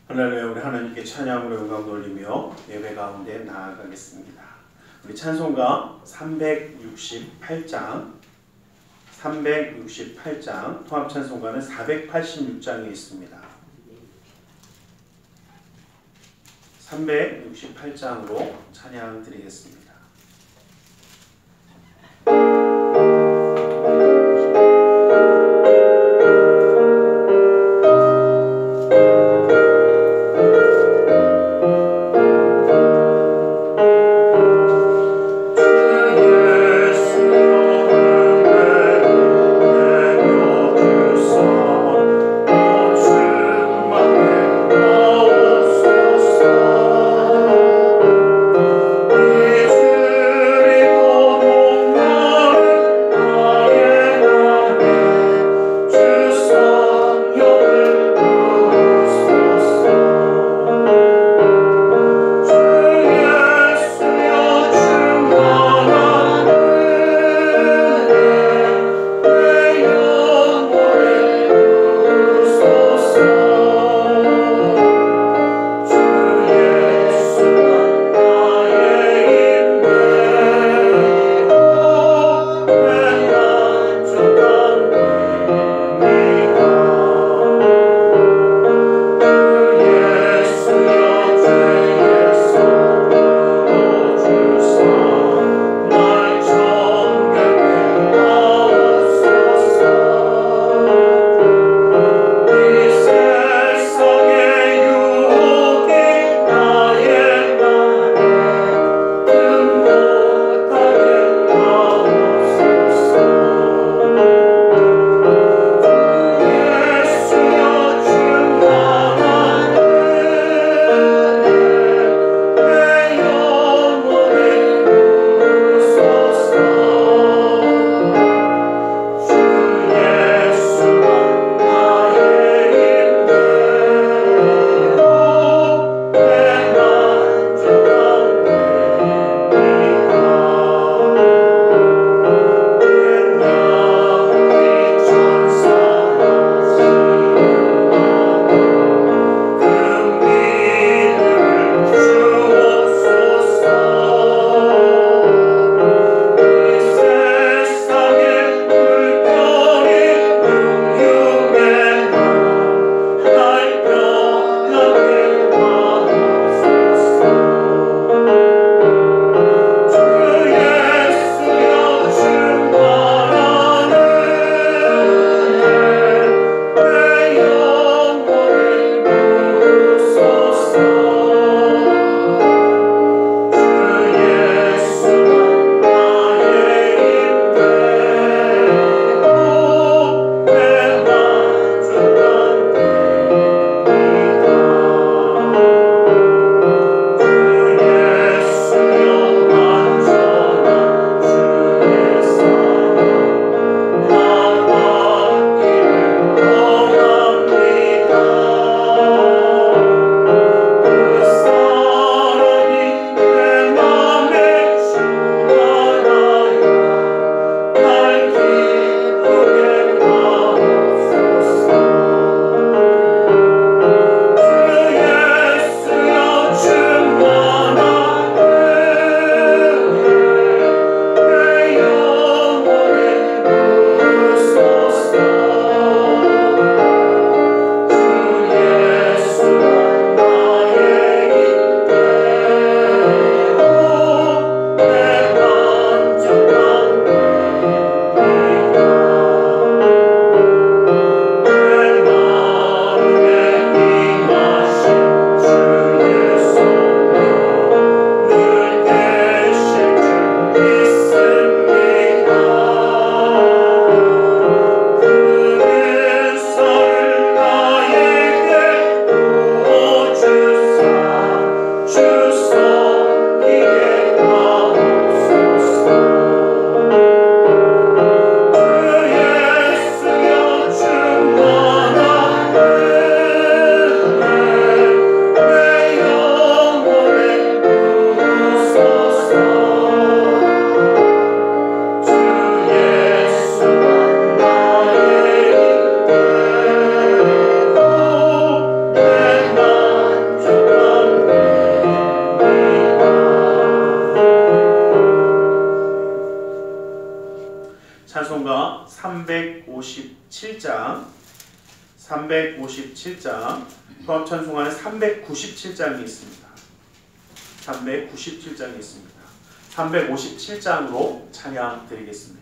할렐루야. 우리 하나님께 찬양으로 영광 돌리며 예배 가운데 나아가겠습니다. 우리 찬송가 368장 통합 찬송가는 486장에 있습니다. 368장으로 찬양 드리겠습니다. 예수 357장, 357장, 통합찬송가는 397장이 있습니다. 397장이 있습니다. 357장으로 찬양 드리겠습니다.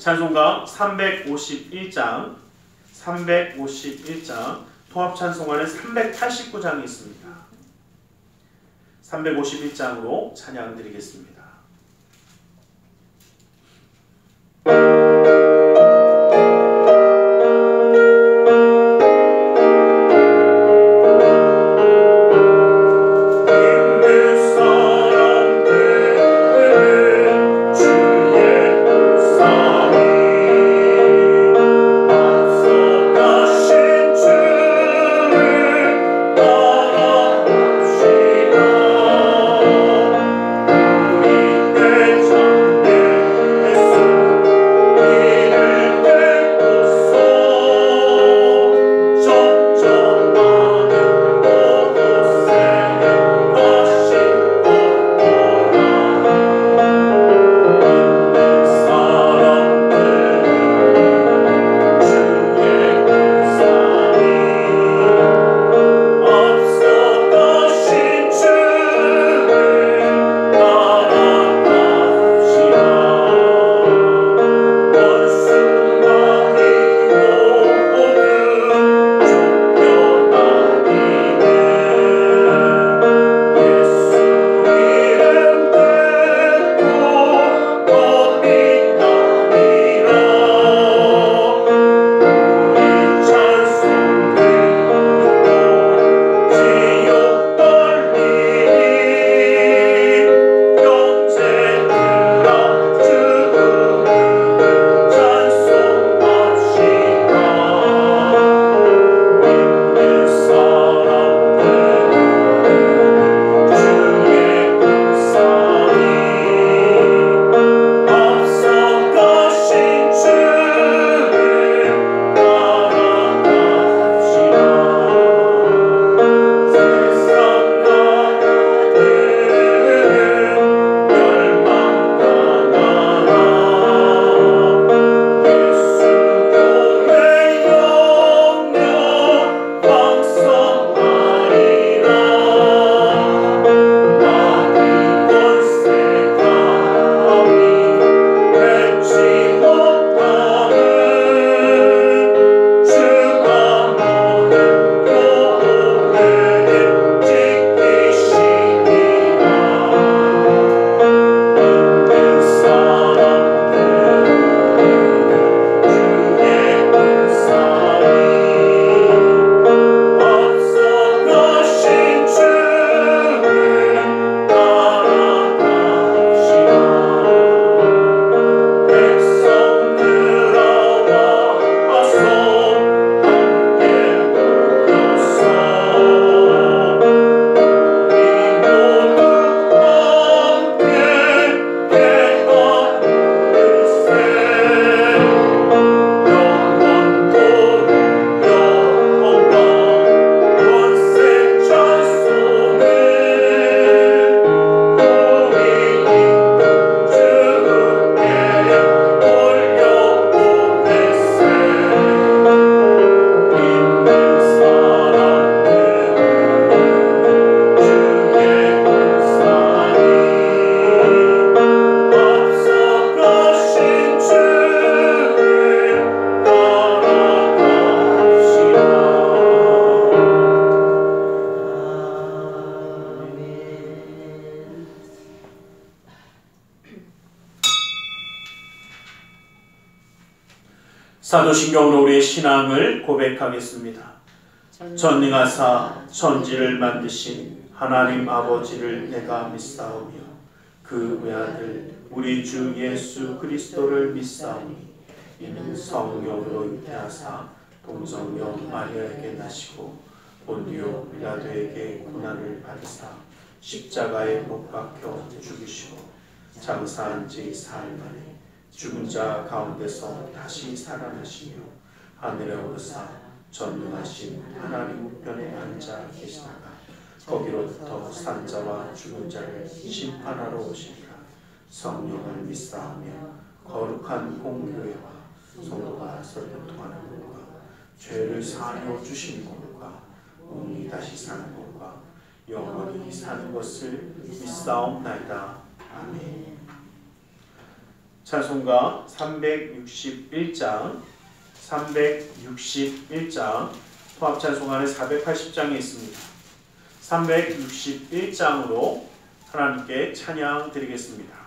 찬송가 351장 통합찬송가는 389장이 있습니다. 351장으로 찬양 드리겠습니다. 우리 사도신경으로 우리의 신앙을 고백하겠습니다. 전능하사 천지를 만드신 하나님 아버지를 내가 믿사오며 그 외아들 우리 주 예수 그리스도를 믿사오니 이는 성령으로 잉태하사 동정녀 마리아에게 나시고 본디오 빌라도에게 고난을 받으사 십자가에 못 박혀 죽으시고 장사한 지 사흘 만에 죽은 자 가운데서 다시 살아나시며 하늘에 오르사 전능하신 하나님 우편에 앉아 계시다가 거기로부터 산자와 죽은 자를 심판하러 오시리라. 성령을 믿사오며 거룩한 공교회와 성도가 서로 교통하는 것과 죄를 사하여 주시는 것과 몸이 다시 사는 것과 영원히 사는 것을 믿사옵나이다. 아멘. 찬송가 361장 통합찬송가는 480장이 있습니다. 361장으로 하나님께 찬양 드리겠습니다.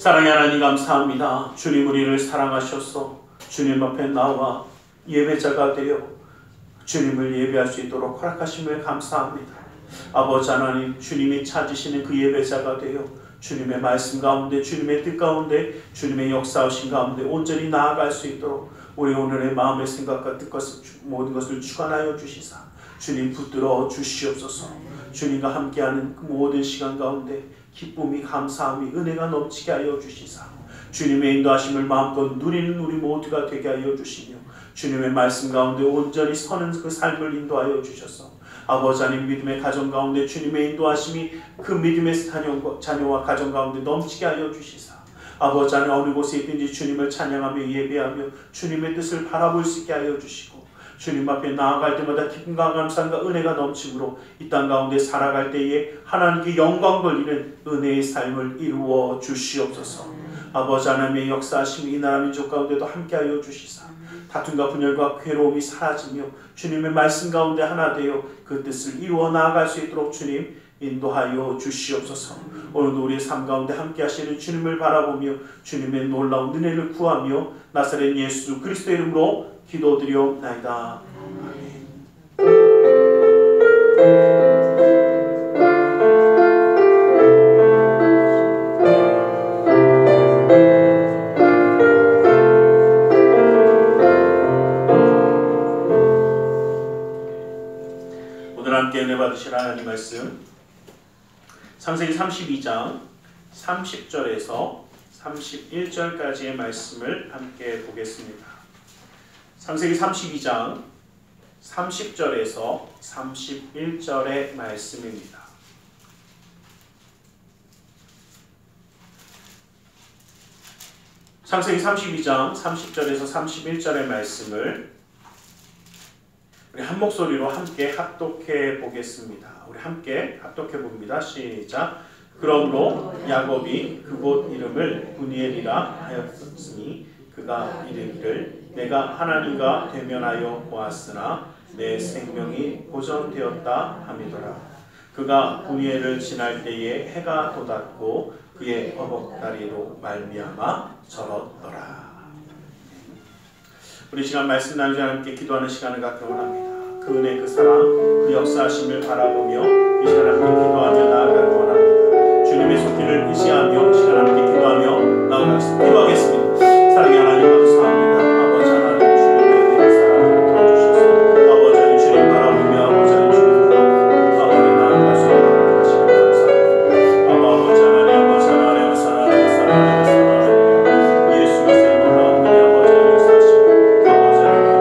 사랑의 하나님 감사합니다. 주님 우리를 사랑하셔서 주님 앞에 나와 예배자가 되어 주님을 예배할 수 있도록 허락하심을 감사합니다. 아버지 하나님, 주님이 찾으시는 그 예배자가 되어 주님의 말씀 가운데, 주님의 뜻 가운데, 주님의 역사하신 가운데 온전히 나아갈 수 있도록 우리 오늘의 마음의 생각과 뜻것을 모든 것을 주관하여 주시사 주님 붙들어 주시옵소서. 주님과 함께하는 그 모든 시간 가운데 기쁨이, 감사함이, 은혜가 넘치게 하여 주시사 주님의 인도하심을 마음껏 누리는 우리 모두가 되게 하여 주시며 주님의 말씀 가운데 온전히 서는 그 삶을 인도하여 주셔서 아버지 하나님 믿음의 가정 가운데 주님의 인도하심이 그 믿음의 자녀와 가정 가운데 넘치게 하여 주시사 아버지 하나님 어느 곳에 있든지 주님을 찬양하며 예배하며 주님의 뜻을 바라볼 수 있게 하여 주시고 주님 앞에 나아갈 때마다 기쁨과 감사함과 은혜가 넘침으로 이 땅 가운데 살아갈 때에 하나님께 영광 돌리는 은혜의 삶을 이루어 주시옵소서. 아버지 하나님의 역사하심이 이 나라 민족 가운데도 함께하여 주시사 다툼과 분열과 괴로움이 사라지며 주님의 말씀 가운데 하나 되어 그 뜻을 이루어 나아갈 수 있도록 주님 인도하여 주시옵소서. 오늘도 우리의 삶 가운데 함께 하시는 주님을 바라보며 주님의 놀라운 은혜를 구하며 나사렛 예수 그리스도의 이름으로 기도드리옵나이다. 아멘. 오늘 함께 은혜 받으실 하나님 말씀 창세기 32장 30절에서 31절까지의 말씀을 함께 보겠습니다. 창세기 32장 30절에서 31절의 말씀입니다. 창세기 32장 30절에서 31절의 말씀을 우리 한 목소리로 함께 합독해 보겠습니다. 우리 함께 합독해 봅니다. 시작. 그러므로 야곱이 그곳 이름을 브니엘이라 하였으니 그가 이르기를 내가 하나님과 대면하여 보았으나 내 생명이 보존되었다 함이더라. 그가 브니엘을 지날 때에 해가 돋았고 그의 어복다리로 말미암아 절었더라. 우리 시간 말씀 나누지 함께 기도하는 시간을 갖기 원합니다. 그 은혜, 그 사랑, 그 역사하심을 바라보며 이 시간 함께 기도하며 나아가기 원합니다. 주님의 손길을 의지하며 이 시간 함께 기도하며 나아가겠습니다. 기도하겠습니다. 사랑의 하나님 감사합니다. 아버지 하나님 주님의 은혜의 사랑을 들어주셔서 아버지 하나님 주님 바라보며 아버지 하나님 주님으로 아버지 나아갈 수 있도록 하시는 감사합니다. 아버지 하나님 아버지 하나님 사랑하는 예수가 새 놀라운 은혜 아버지 하나님 역사하시고 아버지 하나님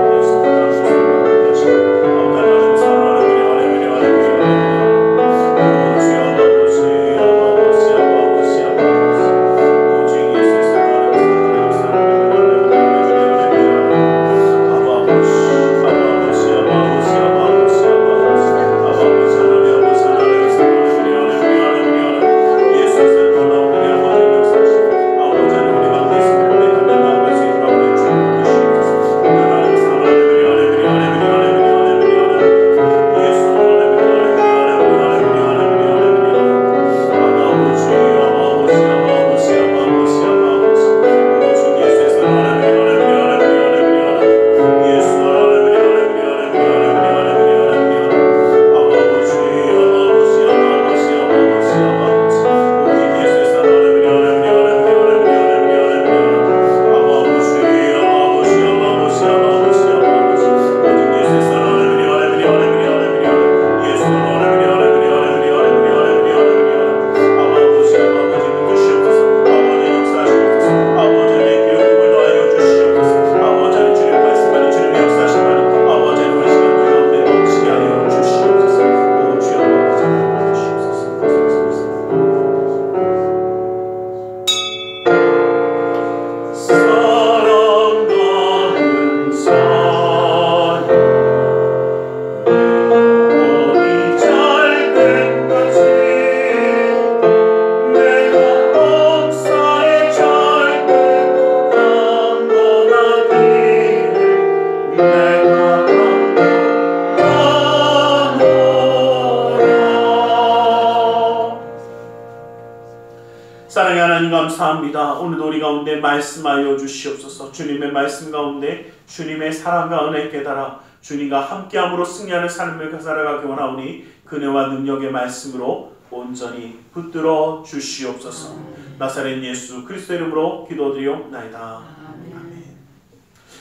사랑의 하나님 감사합니다. 오늘도 우리 가운데 말씀하여 주시옵소서. 주님의 말씀 가운데 주님의 사랑과 은혜 깨달아 주님과 함께함으로 승리하는 삶을 살아가기 원하오니 그네와 능력의 말씀으로 온전히 붙들어 주시옵소서. 나사렛 예수 그리스도 이름으로 기도드리옵나이다. 아멘.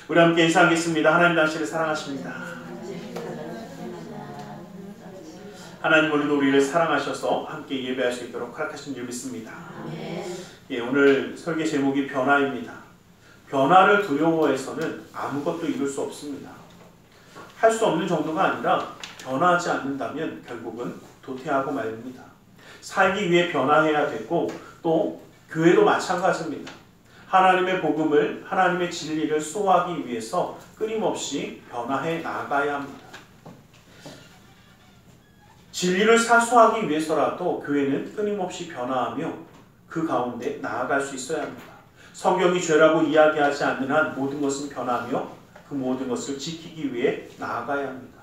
우리 함께 인사하겠습니다. 하나님 당신을 사랑하십니다. 하나님 오늘도 우리를 사랑하셔서 함께 예배할 수 있도록 허락하신 줄 믿습니다. 예, 오늘 설계 제목이 변화입니다. 변화를 두려워해서는 아무것도 이룰 수 없습니다. 할 수 없는 정도가 아니라 변화하지 않는다면 결국은 도태하고 말입니다. 살기 위해 변화해야 되고 또 교회도 마찬가지입니다. 하나님의 복음을, 하나님의 진리를 소화하기 위해서 끊임없이 변화해 나가야 합니다. 진리를 사수하기 위해서라도 교회는 끊임없이 변화하며 그 가운데 나아갈 수 있어야 합니다. 성경이 죄라고 이야기하지 않는 한 모든 것은 변하며 그 모든 것을 지키기 위해 나아가야 합니다.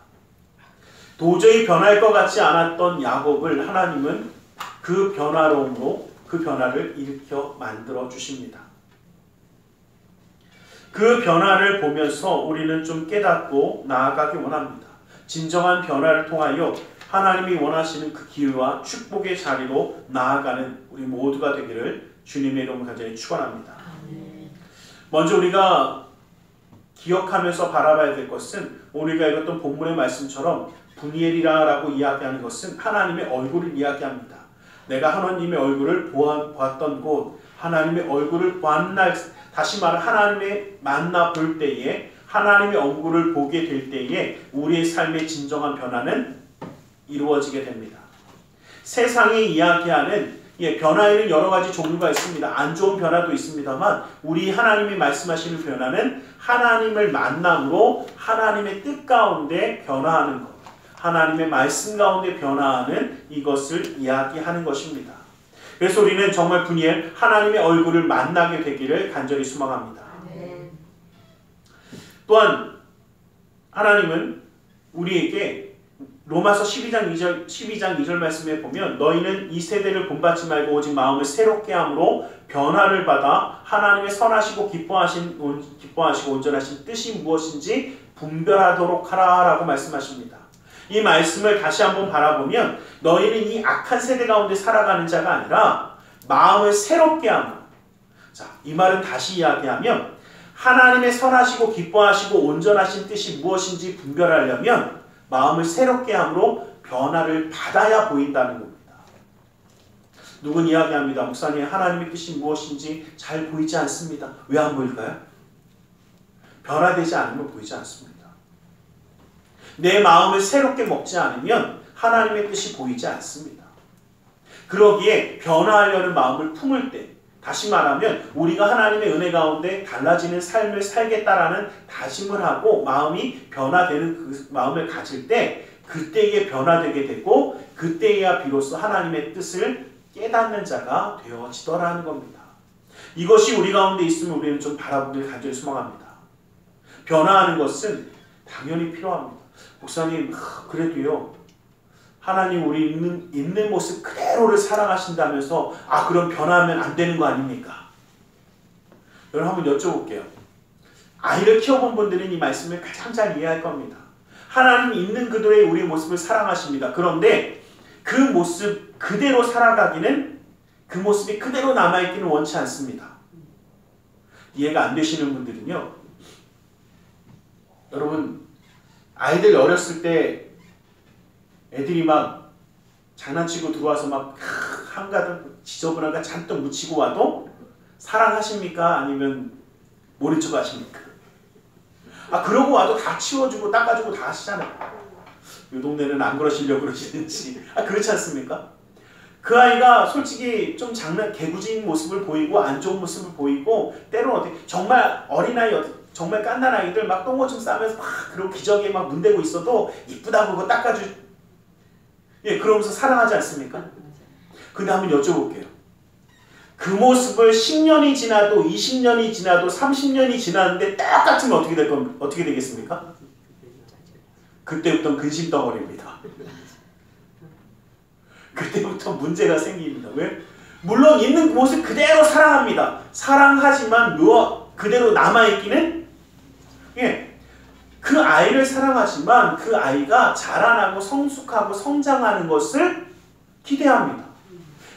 도저히 변할 것 같지 않았던 야곱을 하나님은 그 변화로움으로 그 변화를 일으켜 만들어 주십니다. 그 변화를 보면서 우리는 좀 깨닫고 나아가기 원합니다. 진정한 변화를 통하여 하나님이 원하시는 그 기회와 축복의 자리로 나아가는 우리 모두가 되기를 주님의 이름으로 간절히 축원합니다. 먼저 우리가 기억하면서 바라봐야 될 것은 우리가 읽었던 본문의 말씀처럼 분이엘이라고 이야기하는 것은 하나님의 얼굴을 이야기합니다. 내가 하나님의 얼굴을 보았던 곳, 하나님의 얼굴을 보았 날, 다시 말해 하나님의 만나 볼 때에 하나님의 얼굴을 보게 될 때에 우리의 삶의 진정한 변화는 이루어지게 됩니다. 세상이 이야기하는 변화에는 여러 가지 종류가 있습니다. 안 좋은 변화도 있습니다만 우리 하나님이 말씀하시는 변화는 하나님을 만남으로 하나님의 뜻 가운데 변화하는 것, 하나님의 말씀 가운데 변화하는 이것을 이야기하는 것입니다. 그래서 우리는 정말 분이엘 하나님의 얼굴을 만나게 되기를 간절히 소망합니다. 또한 하나님은 우리에게 로마서 12장 2절 말씀에 보면 너희는 이 세대를 본받지 말고 오직 마음을 새롭게 함으로 변화를 받아 하나님의 선하시고 기뻐하시고 온전하신 뜻이 무엇인지 분별하도록 하라 라고 말씀하십니다. 이 말씀을 다시 한번 바라보면 너희는 이 악한 세대 가운데 살아가는 자가 아니라 마음을 새롭게 함으로, 자, 이 말은 다시 이야기하면 하나님의 선하시고 기뻐하시고 온전하신 뜻이 무엇인지 분별하려면 마음을 새롭게 함으로 변화를 받아야 보인다는 겁니다. 누군 이야기합니다. 목사님, 하나님의 뜻이 무엇인지 잘 보이지 않습니다. 왜 안 보일까요? 변화되지 않으면 보이지 않습니다. 내 마음을 새롭게 먹지 않으면 하나님의 뜻이 보이지 않습니다. 그러기에 변화하려는 마음을 품을 때, 다시 말하면 우리가 하나님의 은혜 가운데 달라지는 삶을 살겠다라는 다짐을 하고 마음이 변화되는 그 마음을 가질 때 그때에 변화되게 되고 그때에야 비로소 하나님의 뜻을 깨닫는 자가 되어지더라는 겁니다. 이것이 우리 가운데 있으면 우리는 좀 바라보길 간절히 소망합니다. 변화하는 것은 당연히 필요합니다. 목사님, 그래도요, 하나님 우리 있는 모습 그대로를 사랑하신다면서 그럼 변화하면 안 되는 거 아닙니까? 여러분 한번 여쭤볼게요. 아이를 키워본 분들은 이 말씀을 가장 잘 이해할 겁니다. 하나님 있는 그대로의 우리의 모습을 사랑하십니다. 그런데 그 모습 그대로 살아가기는, 그 모습이 그대로 남아있기는 원치 않습니다. 이해가 안 되시는 분들은요, 여러분 아이들 어렸을 때 애들이 막 장난치고 들어와서 막 한가득 지저분한 거 잔뜩 묻히고 와도 사랑하십니까? 아니면 모른 척 하십니까? 그러고 와도 다 치워주고 닦아주고 다 하시잖아요. 이 동네는 안 그러시려고 그러시는지. 그렇지 않습니까? 그 아이가 솔직히 좀 개구진 모습을 보이고 안 좋은 모습을 보이고 때로는 정말 어린아이, 정말 깐난 아이들 막 똥오줌 싸면서 막 그리고 기저귀에 막 문대고 있어도 이쁘다고 그거 닦아주. 그러면서 사랑하지 않습니까? 근데 한번 여쭤볼게요. 그 모습을 10년이 지나도 20년이 지나도 30년이 지났는데 똑같으면 어떻게 되겠습니까? 그때부터 근심덩어리입니다. 그때부터 문제가 생깁니다. 왜? 물론 있는 모습 그대로 사랑합니다. 사랑하지만 그대로 남아있기는 그 아이를 사랑하지만 그 아이가 자라나고 성숙하고 성장하는 것을 기대합니다.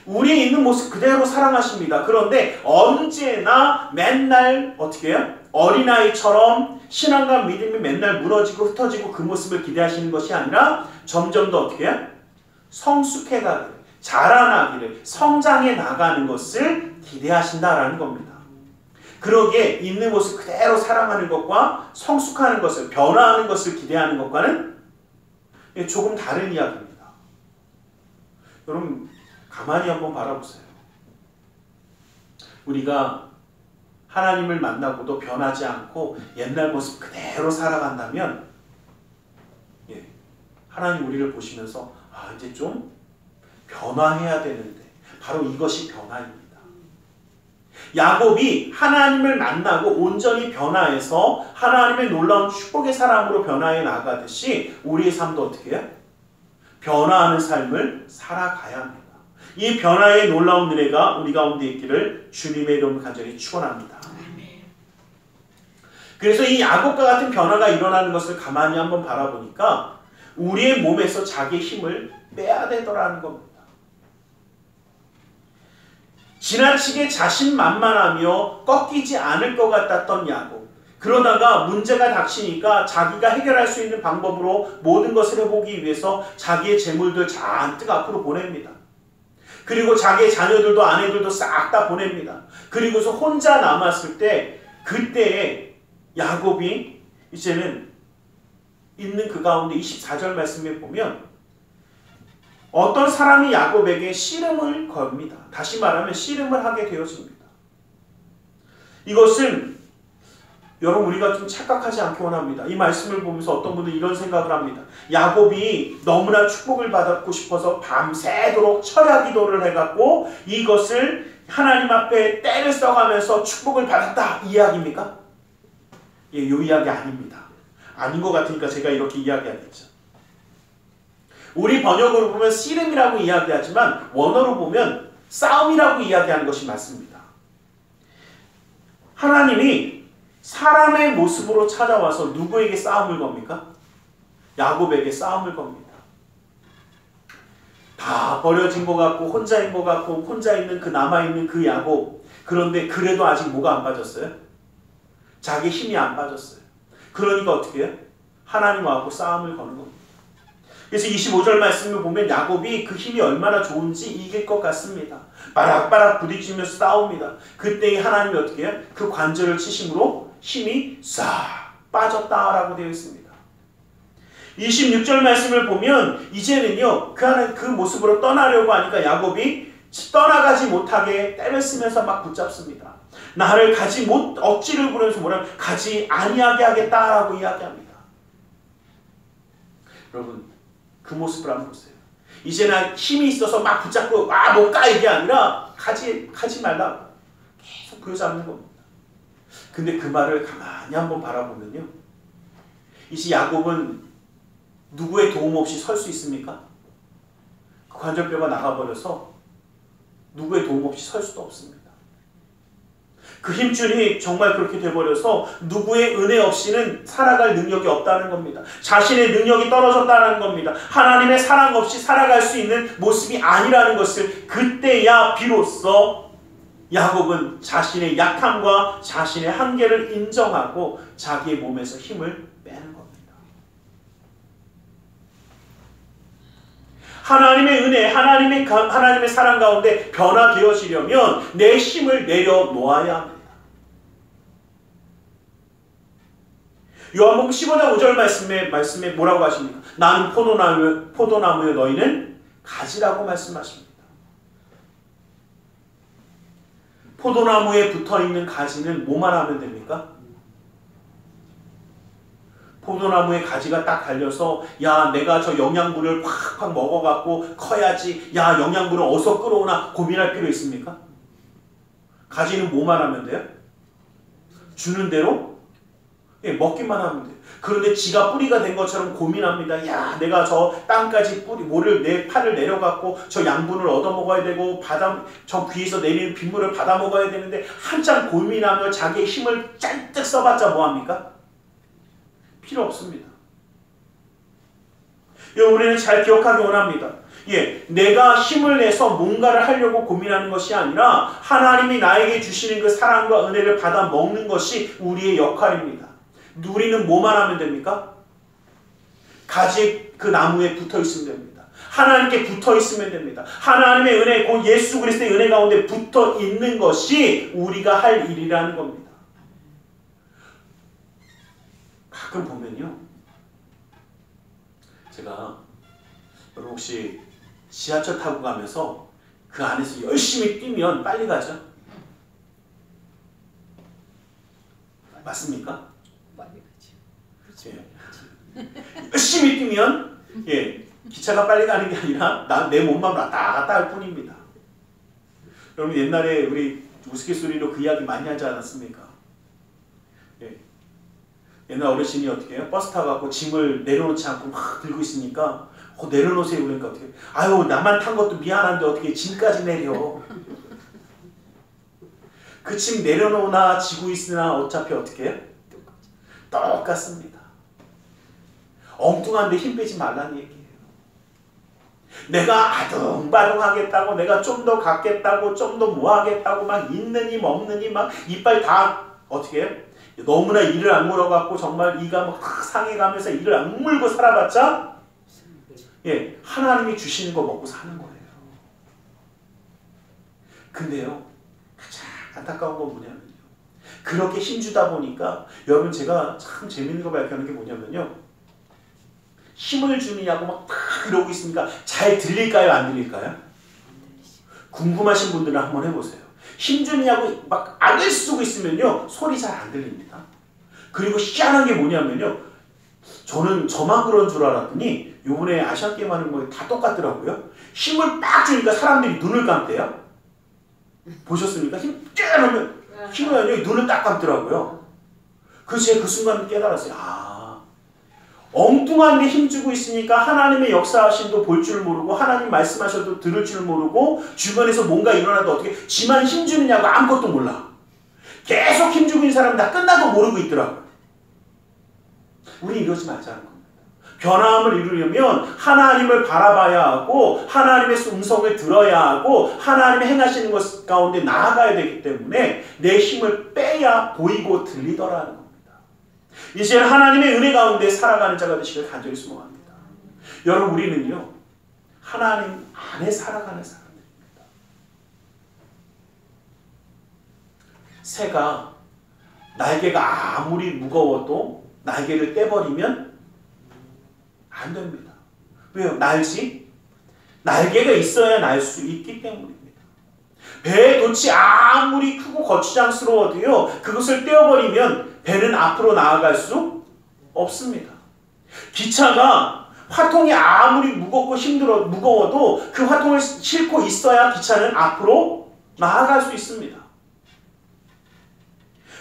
우리의 있는 모습 그대로 사랑하십니다. 그런데 언제나 맨날 어떻게 해요? 어린아이처럼 신앙과 믿음이 맨날 무너지고 흩어지고 그 모습을 기대하시는 것이 아니라 점점 더 어떻게 해요? 성숙해가기를, 자라나기를, 성장해 나가는 것을 기대하신다라는 겁니다. 그러기에 있는 모습 그대로 사랑하는 것과 성숙하는 것을, 변화하는 것을 기대하는 것과는 조금 다른 이야기입니다. 여러분 가만히 한번 바라보세요. 우리가 하나님을 만나고도 변하지 않고 옛날 모습 그대로 살아간다면 하나님 우리를 보시면서 이제 좀 변화해야 되는데, 바로 이것이 변화입니다. 야곱이 하나님을 만나고 온전히 변화해서 하나님의 놀라운 축복의 사람으로 변화해 나가듯이 우리의 삶도 어떻게 해요? 변화하는 삶을 살아가야 합니다. 이 변화의 놀라운 은혜가 우리 가운데 있기를 주님의 이름으로 간절히 축원합니다. 그래서 이 야곱과 같은 변화가 일어나는 것을 가만히 한번 바라보니까 우리의 몸에서 자기의 힘을 빼야 되더라는 겁니다. 지나치게 자신만만하며 꺾이지 않을 것 같았던 야곱. 그러다가 문제가 닥치니까 자기가 해결할 수 있는 방법으로 모든 것을 해보기 위해서 자기의 재물들 잔뜩 앞으로 보냅니다. 그리고 자기의 자녀들도 아내들도 싹 다 보냅니다. 그리고서 혼자 남았을 때 그때에 야곱이 이제는 있는 그 가운데 24절 말씀에 보면 어떤 사람이 야곱에게 씨름을 겁니다. 다시 말하면 씨름을 하게 되어집니다. 이것은 여러분 우리가 좀 착각하지 않기 원합니다. 이 말씀을 보면서 어떤 분은 이런 생각을 합니다. 야곱이 너무나 축복을 받고 싶어서 밤새도록 철야 기도를 해갖고 이것을 하나님 앞에 때를 써가면서 축복을 받았다, 이 이야기입니까? 이 이야기 아닙니다. 아닌 것 같으니까 제가 이렇게 이야기하겠죠. 우리 번역으로 보면 씨름이라고 이야기하지만 원어로 보면 싸움이라고 이야기하는 것이 맞습니다. 하나님이 사람의 모습으로 찾아와서 누구에게 싸움을 겁니까? 야곱에게 싸움을 겁니다. 다 버려진 것 같고 혼자인 것 같고 혼자 있는 그 남아있는 그 야곱. 그런데 그래도 아직 뭐가 안 빠졌어요? 자기 힘이 안 빠졌어요. 그러니까 어떻게 해요? 하나님하고 싸움을 거는 겁니다. 그래서 25절 말씀을 보면 야곱이 그 힘이 얼마나 좋은지 이길 것 같습니다. 바락바락 부딪히면서 싸웁니다. 그때 하나님이 어떻게 해요? 그 관절을 치심으로 힘이 싹 빠졌다라고 되어 있습니다. 26절 말씀을 보면 이제는요 그 모습으로 떠나려고 하니까 야곱이 떠나가지 못하게 때를 쓰면서 막 붙잡습니다. 나를 억지를 부르면서 뭐라면 가지 아니하게 하겠다라고 이야기합니다. 여러분 그 모습을 한번 보세요. 이제는 힘이 있어서 막 붙잡고 못 가 이게 아니라 가지 말라 계속 부여잡는 겁니다. 근데 그 말을 가만히 한번 바라보면요, 이제 야곱은 누구의 도움 없이 설 수 있습니까? 그 관절뼈가 나가버려서 누구의 도움 없이 설 수도 없습니다. 그 힘줄이 정말 그렇게 돼버려서 누구의 은혜 없이는 살아갈 능력이 없다는 겁니다. 자신의 능력이 떨어졌다는 겁니다. 하나님의 사랑 없이 살아갈 수 있는 모습이 아니라는 것을 그때야 비로소 야곱은 자신의 약함과 자신의 한계를 인정하고 자기의 몸에서 힘을 빼는 겁니다. 하나님의 은혜, 하나님의 사랑 가운데 변화되어지려면 내 힘을 내려놓아야 합니다. 요한복음 15장 5절 말씀에 뭐라고 하십니까? 나는 포도나무여 너희는 가지라고 말씀하십니다. 포도나무에 붙어있는 가지는 뭐만 하면 됩니까? 포도나무에 가지가 딱 달려서 야 내가 저 영양분을 팍팍 먹어갖고 커야지, 야 영양분을 어디서 끌어오나 고민할 필요 있습니까? 가지는 뭐만 하면 돼요? 주는 대로 먹기만 하면 돼요. 그런데 지가 뿌리가 된 것처럼 고민합니다. 야 내가 저 땅까지 내 팔을 내려갖고 저 양분을 얻어먹어야 되고 저 귀에서 내리는 빗물을 받아 먹어야 되는데 한참 고민하며 자기의 힘을 잔뜩 써봤자 뭐합니까? 필요 없습니다. 우리는 잘 기억하기 원합니다. 내가 힘을 내서 뭔가를 하려고 고민하는 것이 아니라 하나님이 나에게 주시는 그 사랑과 은혜를 받아 먹는 것이 우리의 역할입니다. 우리는 뭐만 하면 됩니까? 가지 그 나무에 붙어 있으면 됩니다. 하나님께 붙어 있으면 됩니다. 하나님의 은혜, 곧 예수 그리스도의 은혜 가운데 붙어 있는 것이 우리가 할 일이라는 겁니다. 가끔 보면요, 제가 여러분 혹시 지하철 타고 가면서 그 안에서 열심히 뛰면 빨리 가죠? 맞습니까? 빨리 가죠. 열심히 뛰면 기차가 빨리 가는 게 아니라 내 몸만 왔다 갔다 할 뿐입니다. 여러분 옛날에 우리 우스갯소리로 그 이야기 많이 하지 않았습니까? 옛날 어르신이 어떻게 해요? 버스 타고 짐을 내려놓지 않고 막 들고 있으니까 내려놓으세요. 그러니까 어떻게 해요? 아유 나만 탄 것도 미안한데 어떻게 짐까지 내려. 그 짐 내려놓으나 지고 있으나 어차피 어떻게 해요? 똑같습니다. 엉뚱한데 힘 빼지 말라는 얘기예요. 내가 아둥바둥 하겠다고, 내가 좀 더 갖겠다고, 좀 더 뭐 하겠다고 막 있는 힘 없는 힘 막 이빨 다 어떻게 해요? 너무나 이를 악물어갖고 정말 이가 막 상해가면서 이를 악물고 살아봤자 하나님이 주시는 거 먹고 사는 거예요. 근데요, 가장 안타까운 건 뭐냐면요, 그렇게 힘주다 보니까 여러분 제가 참 재밌는 거 발견하는 게 뭐냐면요, 힘을 주느냐고 막 이러고 있으니까 잘 들릴까요? 안 들릴까요? 궁금하신 분들은 한번 해보세요. 힘주느냐고 막 악을 쓰고 있으면요 소리 잘 안 들립니다. 그리고 희한한 게 뭐냐면요, 저는 저만 그런 줄 알았더니 요번에 아시안게임 하는 거 다 똑같더라고요. 힘을 빡 주니까 사람들이 눈을 감대요. 보셨습니까? 힘 쫙 하면 힘을 하니 눈을 딱 감더라고요. 그래서 제가 그 순간 깨달았어요. 엉뚱한 데 힘주고 있으니까 하나님의 역사하심도 볼 줄 모르고 하나님 말씀하셔도 들을 줄 모르고 주변에서 뭔가 일어나도 어떻게 지만 힘주느냐고 아무것도 몰라. 계속 힘주고 있는 사람은 다 끝나도 모르고 있더라고요. 우리 이러지 말자는 겁니다. 변화함을 이루려면 하나님을 바라봐야 하고 하나님의 음성을 들어야 하고 하나님의 행하시는 것 가운데 나아가야 되기 때문에 내 힘을 빼야 보이고 들리더라는 겁니다. 이제는 하나님의 은혜 가운데 살아가는 자가 되시길 간절히 소망합니다. 여러분 우리는요 하나님 안에 살아가는 사람들입니다. 새가 날개가 아무리 무거워도 날개를 떼버리면 안 됩니다. 왜요? 날지? 날개가 있어야 날 수 있기 때문입니다. 배의 돛이 아무리 크고 거추장스러워도요 그것을 떼어버리면 배는 앞으로 나아갈 수 없습니다. 기차가 화통이 아무리 무거워도 그 화통을 싣고 있어야 기차는 앞으로 나아갈 수 있습니다.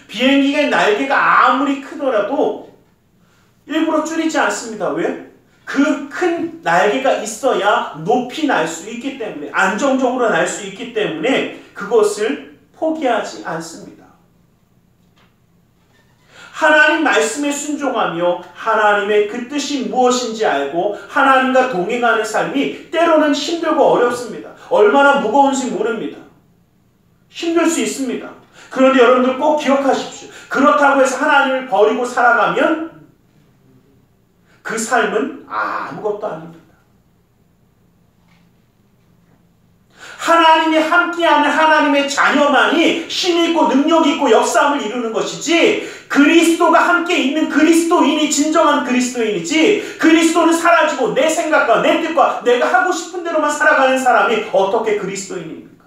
비행기의 날개가 아무리 크더라도 일부러 줄이지 않습니다. 왜? 그 큰 날개가 있어야 높이 날 수 있기 때문에, 안정적으로 날 수 있기 때문에 그것을 포기하지 않습니다. 하나님 말씀에 순종하며 하나님의 그 뜻이 무엇인지 알고 하나님과 동행하는 삶이 때로는 힘들고 어렵습니다. 얼마나 무거운지 모릅니다. 힘들 수 있습니다. 그런데 여러분들 꼭 기억하십시오. 그렇다고 해서 하나님을 버리고 살아가면 그 삶은 아무것도 아닙니다. 하나님이 함께하는 하나님의 자녀만이 힘있고 능력있고 역사함을 이루는 것이지, 그리스도가 함께 있는 그리스도인이 진정한 그리스도인이지, 그리스도는 사라지고 내 생각과 내 뜻과 내가 하고 싶은 대로만 살아가는 사람이 어떻게 그리스도인입니까?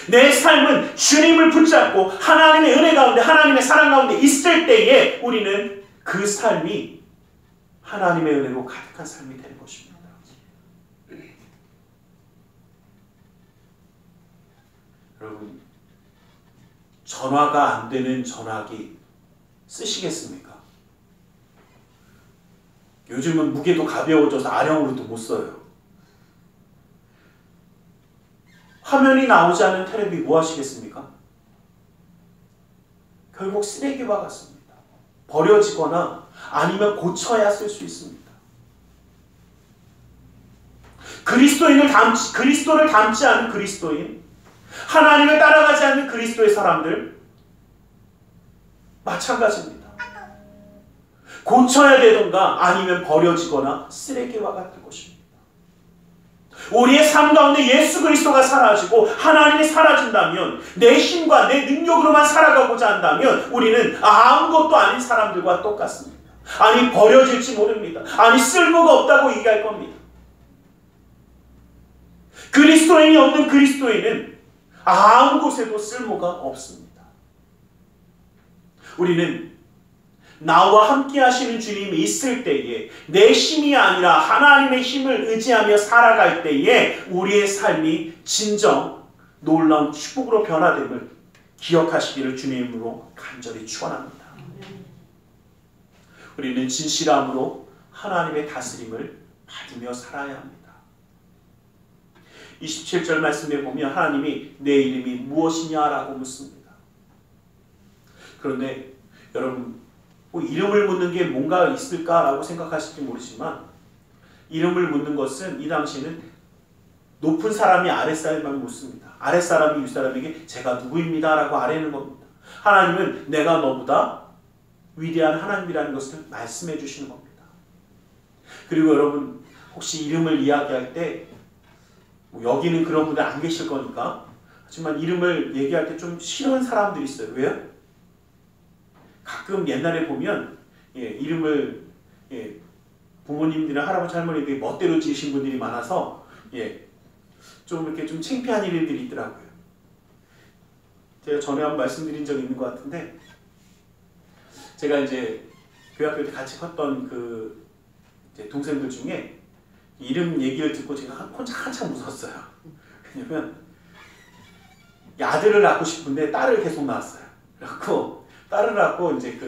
내 삶은 주님을 붙잡고 하나님의 은혜 가운데 하나님의 사랑 가운데 있을 때에 우리는 그 삶이 하나님의 은혜로 가득한 삶이 되는 것입니다. 여러분, 전화가 안 되는 전화기 쓰시겠습니까? 요즘은 무게도 가벼워져서 아령으로도 못 써요. 화면이 나오지 않은 텔레비 뭐 하시겠습니까? 결국 쓰레기와 같습니다. 버려지거나 아니면 고쳐야 쓸 수 있습니다. 그리스도를 닮지 않은 그리스도인, 하나님을 따라가지 않는 그리스도의 사람들 마찬가지입니다. 고쳐야 되던가 아니면 버려지거나 쓰레기와 같을 것입니다. 우리의 삶 가운데 예수 그리스도가 사라지고 하나님이 사라진다면, 내 힘과 내 능력으로만 살아가고자 한다면 우리는 아무것도 아닌 사람들과 똑같습니다. 아니 버려질지 모릅니다. 아니 쓸모가 없다고 얘기할 겁니다. 그리스도인이 없는 그리스도인은 아무 곳에도 쓸모가 없습니다. 우리는 나와 함께 하시는 주님이 있을 때에, 내 힘이 아니라 하나님의 힘을 의지하며 살아갈 때에 우리의 삶이 진정 놀라운 축복으로 변화됨을 기억하시기를 주님으로 간절히 축원합니다. 우리는 진실함으로 하나님의 다스림을 받으며 살아야 합니다. 27절 말씀에 보면 하나님이 내 이름이 무엇이냐라고 묻습니다. 그런데 여러분, 이름을 묻는 게 뭔가 있을까라고 생각하실지 모르지만, 이름을 묻는 것은 이 당시에는 높은 사람이 아랫사람만 묻습니다. 아랫사람이 윗사람에게 제가 누구입니다 라고 아뢰는 겁니다. 하나님은 내가 너보다 위대한 하나님이라는 것을 말씀해 주시는 겁니다. 그리고 여러분, 혹시 이름을 이야기할 때, 여기는 그런 분들 안 계실 거니까, 하지만 이름을 얘기할 때 좀 싫어하는 사람들이 있어요. 왜요? 가끔 옛날에 보면 이름을 부모님들이나 할아버지 할머니들이 멋대로 지으신 분들이 많아서 좀 이렇게 좀 창피한 이름들이 있더라고요. 제가 전에 한번 말씀드린 적이 있는 것 같은데, 제가 이제 교회학교 때 같이 컸던 그 동생들 중에 이름 얘기를 듣고 제가 혼자 한참 웃었어요. 왜냐면 아들을 낳고 싶은데 딸을 계속 낳았어요. 그래갖고 딸을 낳고 이제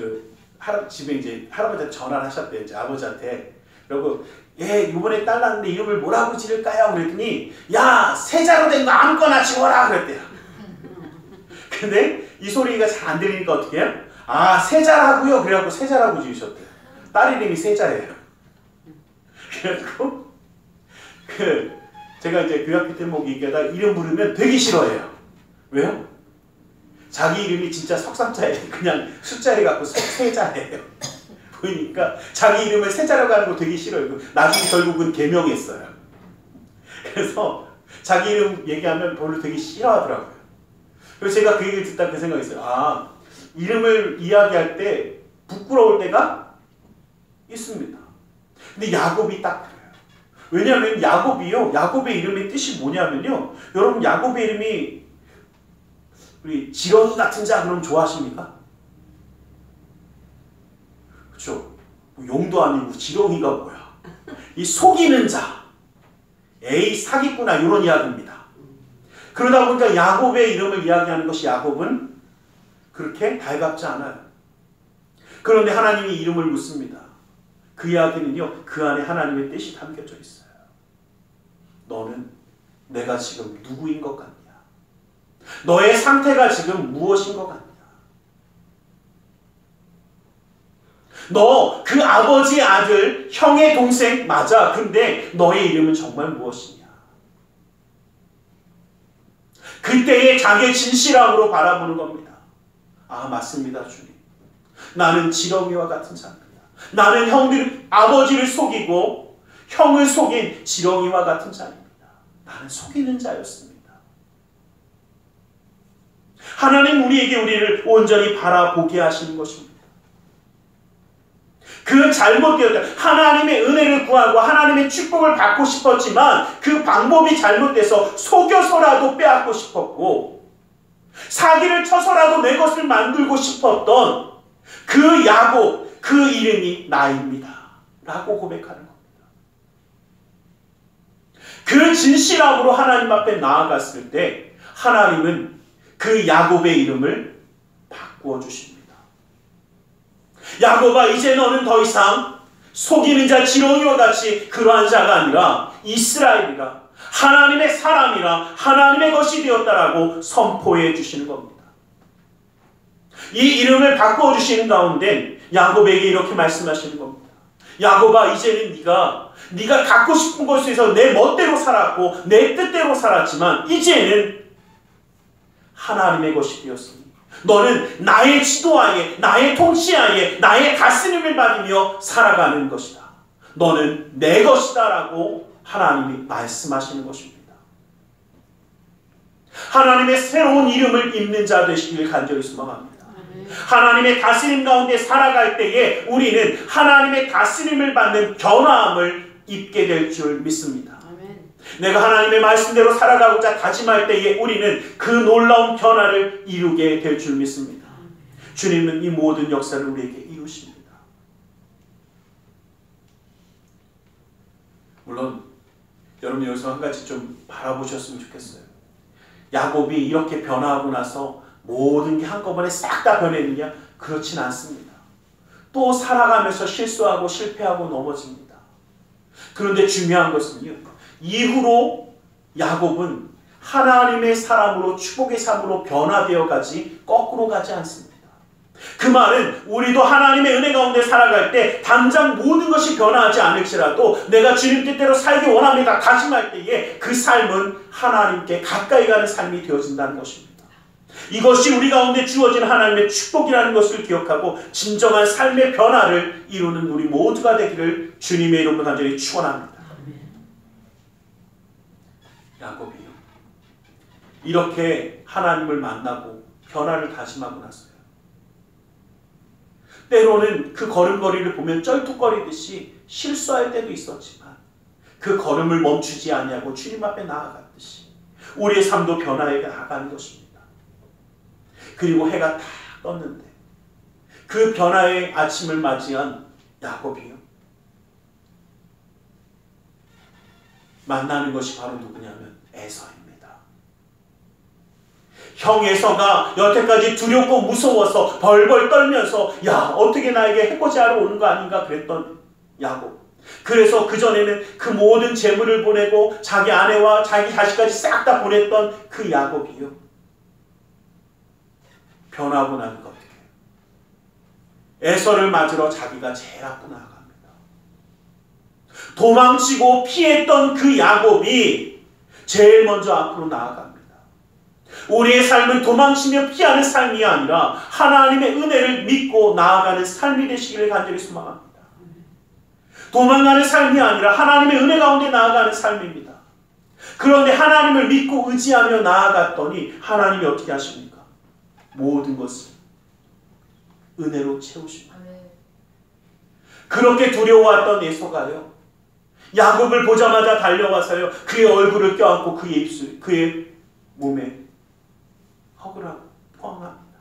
집에 이제 할아버지한테 전화를 하셨대요. 이제 아버지한테. 그리고 이번에 딸 낳았는데 이름을 뭐라고 지을까요? 그랬더니 야, 세자로 된 거 아무거나 지어라 그랬대요. 근데 이 소리가 잘 안 들리니까 어떻게 해요? 아, 세자라고요? 그래갖고 세자라고 지으셨대요. 딸 이름이 세자예요. 그래갖고 제가 이제 교학교 때 얘기하다 이름 부르면 되게 싫어해요. 왜요? 자기 이름이 진짜 석삼자예요. 그냥 숫자를 갖고 세자예요. 보이니까 자기 이름을 세자라고 하는 거 되게 싫어요. 나중에 결국은 개명했어요. 그래서 자기 이름 얘기하면 별로 되게 싫어하더라고요. 그래서 제가 그 얘기를 듣다 그 생각했어요. 아, 이름을 이야기할 때 부끄러울 때가 있습니다. 근데 야곱이 딱 그래요. 왜냐하면 야곱의 이름의 뜻이 뭐냐면요. 여러분, 야곱의 이름이 우리 지렁이 같은 자 그럼 좋아하십니까? 그렇죠? 용도 아니고 지렁이가 뭐야? 이 속이는 자, 에이 사기꾼아, 이런 이야기입니다. 그러다 보니까 야곱의 이름을 이야기하는 것이, 야곱은 그렇게 달갑지 않아요. 그런데 하나님이 이름을 묻습니다. 그 이야기는요, 그 안에 하나님의 뜻이 담겨져 있어요. 너는 내가 지금 누구인 것 같냐? 너의 상태가 지금 무엇인 것 같냐? 너 그 아버지 아들, 형의 동생 맞아. 근데 너의 이름은 정말 무엇이냐? 그때의 자기의 진실함으로 바라보는 겁니다. 아, 맞습니다, 주님. 나는 지렁이와 같은 자입니다. 나는 아버지를 속이고 형을 속인 지렁이와 같은 자입니다. 나는 속이는 자였습니다. 하나님 우리에게 우리를 온전히 바라보게 하시는 것입니다. 그 잘못되었다. 하나님의 은혜를 구하고 하나님의 축복을 받고 싶었지만 그 방법이 잘못돼서 속여서라도 빼앗고 싶었고 사기를 쳐서라도 내 것을 만들고 싶었던 그 야곱, 그 이름이 나입니다. 라고 고백하는 겁니다. 그 진실함으로 하나님 앞에 나아갔을 때 하나님은 그 야곱의 이름을 바꾸어 주십니다. 야곱아, 이제 너는 더 이상 속이는 자 지렁이와 같이 그러한 자가 아니라 이스라엘이라, 하나님의 사람이라, 하나님의 것이 되었다라고 선포해 주시는 겁니다. 이 이름을 바꾸어 주시는 가운데 야곱에게 이렇게 말씀하시는 겁니다. 야곱아, 이제는 네가 갖고 싶은 곳에서 내 멋대로 살았고 내 뜻대로 살았지만 이제는 하나님의 것이 되었으니 너는 나의 지도하에, 나의 통치하에, 나의 다스림을 받으며 살아가는 것이다. 너는 내 것이다 라고 하나님이 말씀하시는 것입니다. 하나님의 새로운 이름을 입는 자 되시길 간절히 소망합니다. 하나님의 다스림 가운데 살아갈 때에 우리는 하나님의 다스림을 받는 변화함을 입게 될 줄 믿습니다. 내가 하나님의 말씀대로 살아가고자 다짐할 때에 우리는 그 놀라운 변화를 이루게 될 줄 믿습니다. 주님은 이 모든 역사를 우리에게 이루십니다. 물론 여러분 여기서 한 가지 좀 바라보셨으면 좋겠어요. 야곱이 이렇게 변화하고 나서 모든 게 한꺼번에 싹 다 변했느냐? 그렇진 않습니다. 또 살아가면서 실수하고 실패하고 넘어집니다. 그런데 중요한 것은요, 이후로 야곱은 하나님의 사람으로 축복의 삶으로 변화되어 가지 거꾸로 가지 않습니다. 그 말은 우리도 하나님의 은혜 가운데 살아갈 때 당장 모든 것이 변화하지 않을지라도 내가 주님 뜻대로 살기 원합니다 다짐할 때에 그 삶은 하나님께 가까이 가는 삶이 되어진다는 것입니다. 이것이 우리 가운데 주어진 하나님의 축복이라는 것을 기억하고 진정한 삶의 변화를 이루는 우리 모두가 되기를 주님의 이름으로 간절히 축원합니다. 야곱이요, 이렇게 하나님을 만나고 변화를 다짐하고 났어요. 때로는 그 걸음걸이를 보면 쩔뚝거리듯이 실수할 때도 있었지만 그 걸음을 멈추지 아니하고 주님 앞에 나아갔듯이 우리의 삶도 변화해 나가는 것입니다. 그리고 해가 탁 떴는데 그 변화의 아침을 맞이한 야곱이요, 만나는 것이 바로 누구냐면 에서입니다. 형 에서가 여태까지 두렵고 무서워서 벌벌 떨면서 야, 어떻게 나에게 해코지하러 오는 거 아닌가 그랬던 야곱. 그래서 그전에는 그 모든 재물을 보내고 자기 아내와 자기 자식까지 싹 다 보냈던 그 야곱이요, 변하고 나니까 어떻게 해요? 에서를 맞으러 자기가 제일 앞으로 나아갑니다. 도망치고 피했던 그 야곱이 제일 먼저 앞으로 나아갑니다. 우리의 삶은 도망치며 피하는 삶이 아니라 하나님의 은혜를 믿고 나아가는 삶이 되시기를 간절히 소망합니다. 도망가는 삶이 아니라 하나님의 은혜 가운데 나아가는 삶입니다. 그런데 하나님을 믿고 의지하며 나아갔더니 하나님이 어떻게 하십니까? 모든 것을 은혜로 채우십니다. 그렇게 두려워했던 에서가요, 야곱을 보자마자 달려와서요, 그의 얼굴을 껴안고 그의 입술, 그의 몸에 허그를 하고 포항합니다.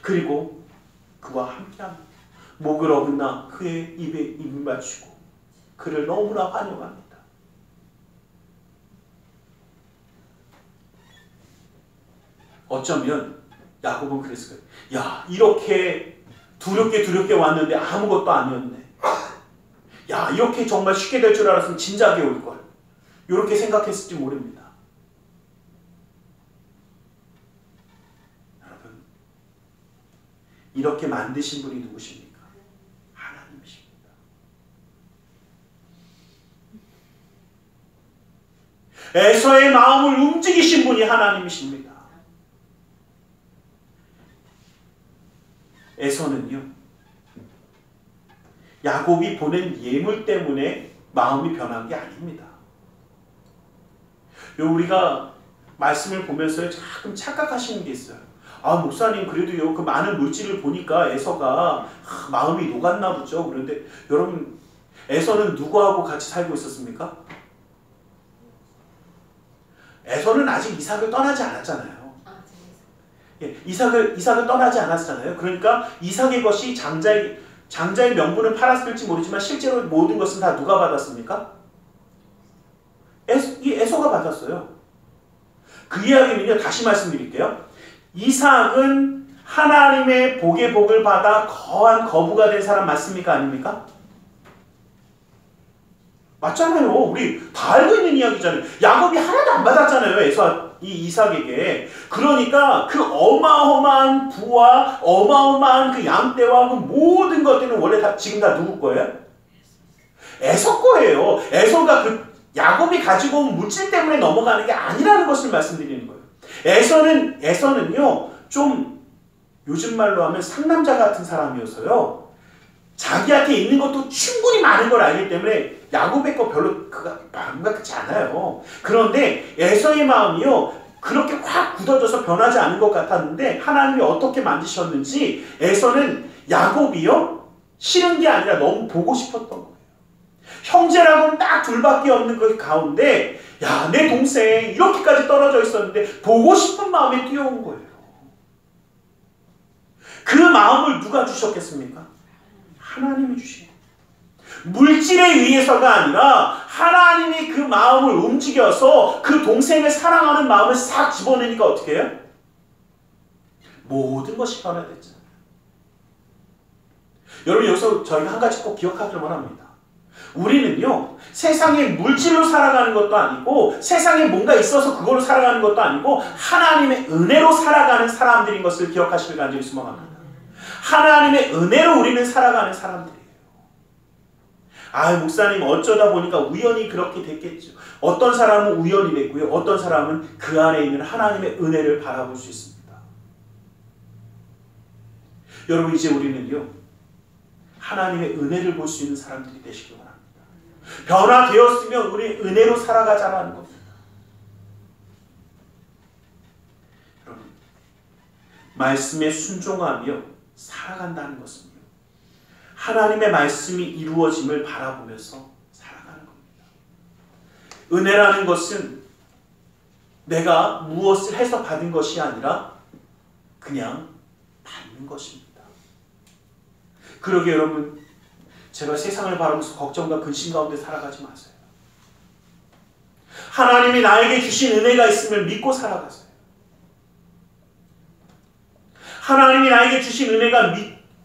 그리고 그와 함께합니다. 목을 어긋나 그의 입에 입을 맞추고 그를 너무나 환영합니다. 어쩌면 야곱은 그랬을 거예요. 야, 이렇게 두렵게 왔는데 아무것도 아니었네. 야, 이렇게 정말 쉽게 될 줄 알았으면 진작에 올걸. 이렇게 생각했을지 모릅니다. 여러분, 이렇게 만드신 분이 누구십니까? 하나님이십니다. 에서의 마음을 움직이신 분이 하나님이십니다. 에서는요, 야곱이 보낸 예물 때문에 마음이 변한 게 아닙니다. 우리가 말씀을 보면서 조금 착각하시는 게 있어요. 아, 목사님 그래도요, 그 많은 물질을 보니까 에서가 마음이 녹았나 보죠. 그런데 여러분, 에서는 누구하고 같이 살고 있었습니까? 에서는 아직 이삭을 떠나지 않았잖아요. 예, 이삭을 떠나지 않았잖아요. 그러니까 이삭의 것이 장자의 명분을 팔았을지 모르지만 실제로 모든 것은 다 누가 받았습니까? 에서가 받았어요. 그 이야기는요, 다시 말씀드릴게요. 이삭은 하나님의 복의 복을 받아 거한 거부가 된 사람 맞습니까? 아닙니까? 맞잖아요. 우리 다 알고 있는 이야기잖아요. 야곱이 하나도 안 받았잖아요. 이 이삭에게. 그러니까 그 어마어마한 부와 어마어마한 그 양떼와 그 모든 것들은 원래 다 지금 다 누구 거예요? 에서 거예요. 에서가 그 야곱이 가지고 온 물질 때문에 넘어가는 게 아니라는 것을 말씀드리는 거예요. 에서는요 좀 요즘 말로 하면 상남자 같은 사람이어서요. 자기한테 있는 것도 충분히 많은 걸 알기 때문에 야곱의 거 별로 마음 같지 않아요. 그런데 에서의 마음이요 그렇게 확 굳어져서 변하지 않은 것 같았는데 하나님이 어떻게 만드셨는지 에서는 야곱이요 싫은 게 아니라 너무 보고 싶었던 거예요. 형제라고는 딱 둘밖에 없는 그 가운데 야, 내 동생 이렇게까지 떨어져 있었는데 보고 싶은 마음에 뛰어온 거예요. 그 마음을 누가 주셨겠습니까? 하나님이 주신 물질에 의해서가 아니라 하나님이 그 마음을 움직여서 그 동생을 사랑하는 마음을 싹 집어내니까 어떻게 해요? 모든 것이 변화됐잖아요. 여러분 여기서 저희가 한 가지 꼭 기억하기만 합니다. 우리는요 세상에 물질로 살아가는 것도 아니고 세상에 뭔가 있어서 그걸로 살아가는 것도 아니고 하나님의 은혜로 살아가는 사람들인 것을 기억하시길 간절히 소망합니다. 하나님의 은혜로 우리는 살아가는 사람들이에요. 아, 목사님 어쩌다 보니까 우연히 그렇게 됐겠죠. 어떤 사람은 우연이 됐고요. 어떤 사람은 그 안에 있는 하나님의 은혜를 바라볼 수 있습니다. 여러분 이제 우리는요. 하나님의 은혜를 볼 수 있는 사람들이 되시기 바랍니다. 변화되었으면 우리 은혜로 살아가자라는 겁니다. 여러분 말씀에 순종하며 살아간다는 것은요. 하나님의 말씀이 이루어짐을 바라보면서 살아가는 겁니다. 은혜라는 것은 내가 무엇을 해서 받은 것이 아니라 그냥 받는 것입니다. 그러게 여러분 제가 세상을 바라보면서 걱정과 근심 가운데 살아가지 마세요. 하나님이 나에게 주신 은혜가 있음을 믿고 살아가세요. 하나님이 나에게 주신 은혜가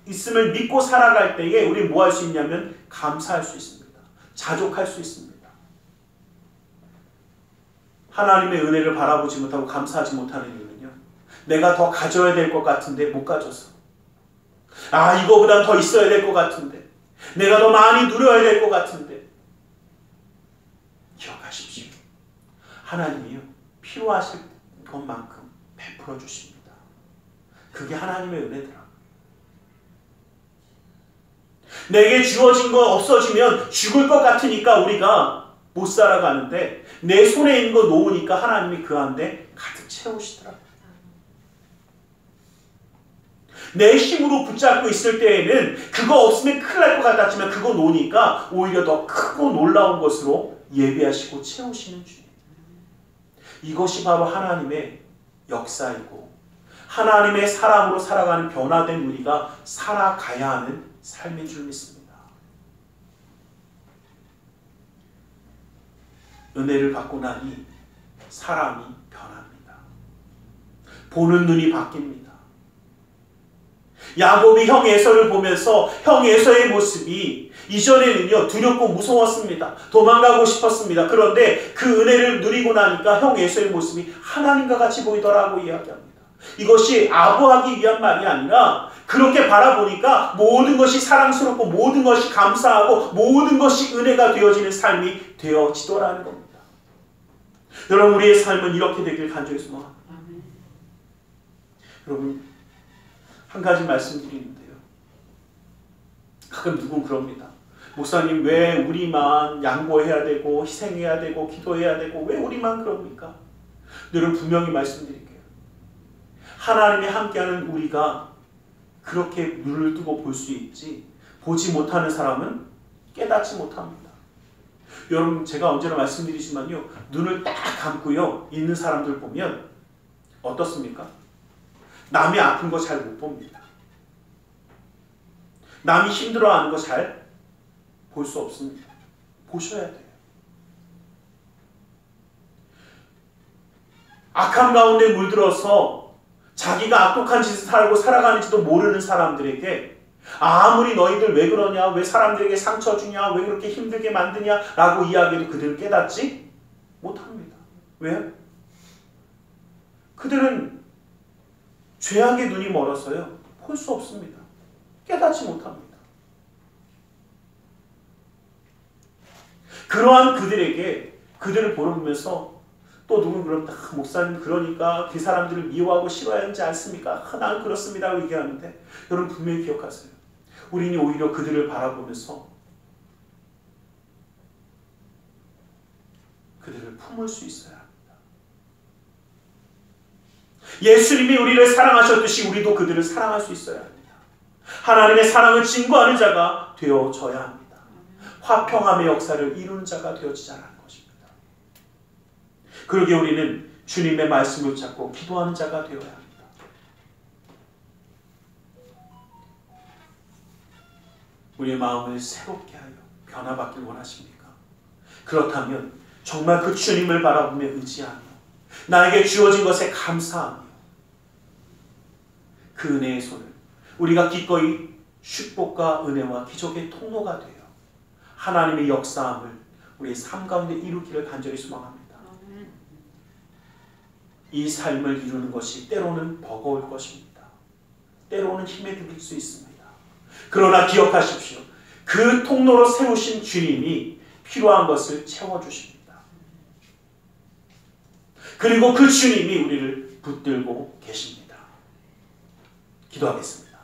있음을 믿고 살아갈 때에 우리 뭐 할 수 있냐면 감사할 수 있습니다. 자족할 수 있습니다. 하나님의 은혜를 바라보지 못하고 감사하지 못하는 이유는요. 내가 더 가져야 될 것 같은데 못 가져서. 아, 이거보단 더 있어야 될 것 같은데. 내가 더 많이 누려야 될 것 같은데. 기억하십시오. 하나님이요. 필요하실 것만큼 베풀어 주십니다. 그게 하나님의 은혜더라. 내게 주어진 거 없어지면 죽을 것 같으니까 우리가 못 살아가는데 내 손에 있는 거 놓으니까 하나님이 그 안에 가득 채우시더라. 내 힘으로 붙잡고 있을 때에는 그거 없으면 큰일 날 것 같았지만 그거 놓으니까 오히려 더 크고 놀라운 것으로 예비하시고 채우시는 주님. 이것이 바로 하나님의 역사이고 하나님의 사랑으로 살아가는 변화된 우리가 살아가야 하는 삶인 줄 믿습니다. 은혜를 받고 나니 사람이 변합니다. 보는 눈이 바뀝니다. 야곱이 형 에서를 보면서 형 에서의 모습이 이전에는요 두렵고 무서웠습니다. 도망가고 싶었습니다. 그런데 그 은혜를 누리고 나니까 형 에서의 모습이 하나님과 같이 보이더라고 이야기합니다. 이것이 아부하기 위한 말이 아니라 그렇게 바라보니까 모든 것이 사랑스럽고 모든 것이 감사하고 모든 것이 은혜가 되어지는 삶이 되어지더라는 겁니다. 여러분 우리의 삶은 이렇게 되길 간절히 소망합니다. 여러분 한 가지 말씀드리는데요. 가끔 누군 그럽니다. 목사님 왜 우리만 양보해야 되고 희생해야 되고 기도해야 되고 왜 우리만 그럽니까? 여러분 분명히 말씀드릴게요. 하나님이 함께하는 우리가 그렇게 눈을 뜨고 볼 수 있지 보지 못하는 사람은 깨닫지 못합니다. 여러분 제가 언제나 말씀드리지만요. 눈을 딱 감고요. 있는 사람들 보면 어떻습니까? 남이 아픈 거 잘 못 봅니다. 남이 힘들어하는 거 잘 볼 수 없습니다. 보셔야 돼요. 악함 가운데 물들어서 자기가 악독한 짓을 살고 살아가는지도 모르는 사람들에게 아무리 너희들 왜 그러냐, 왜 사람들에게 상처 주냐, 왜 그렇게 힘들게 만드냐 라고 이야기해도 그들은 깨닫지 못합니다. 왜요? 그들은 죄악의 눈이 멀어서요, 볼 수 없습니다. 깨닫지 못합니다. 그러한 그들에게, 그들을 보면서 또 누군 그런다. 목사님 그러니까 그 사람들을 미워하고 싫어야 하지 않습니까? 난 그렇습니다. 얘기하는데 여러분 분명히 기억하세요. 우리는 오히려 그들을 바라보면서 그들을 품을 수 있어야 합니다. 예수님이 우리를 사랑하셨듯이 우리도 그들을 사랑할 수 있어야 합니다. 하나님의 사랑을 증거하는 자가 되어져야 합니다. 화평함의 역사를 이루는 자가 되어지자라는 것입니다. 그러기에 우리는 주님의 말씀을 잡고 기도하는 자가 되어야 합니다. 우리의 마음을 새롭게 하여 변화받길 원하십니까? 그렇다면 정말 그 주님을 바라보며 의지하며 나에게 주어진 것에 감사하며 그 은혜의 손을 우리가 기꺼이 축복과 은혜와 기적의 통로가 되어 하나님의 역사함을 우리의 삶 가운데 이루기를 간절히 소망합니다. 이 삶을 이루는 것이 때로는 버거울 것입니다. 때로는 힘에 들릴 수 있습니다. 그러나 기억하십시오. 그 통로로 세우신 주님이 필요한 것을 채워주십니다. 그리고 그 주님이 우리를 붙들고 계십니다. 기도하겠습니다.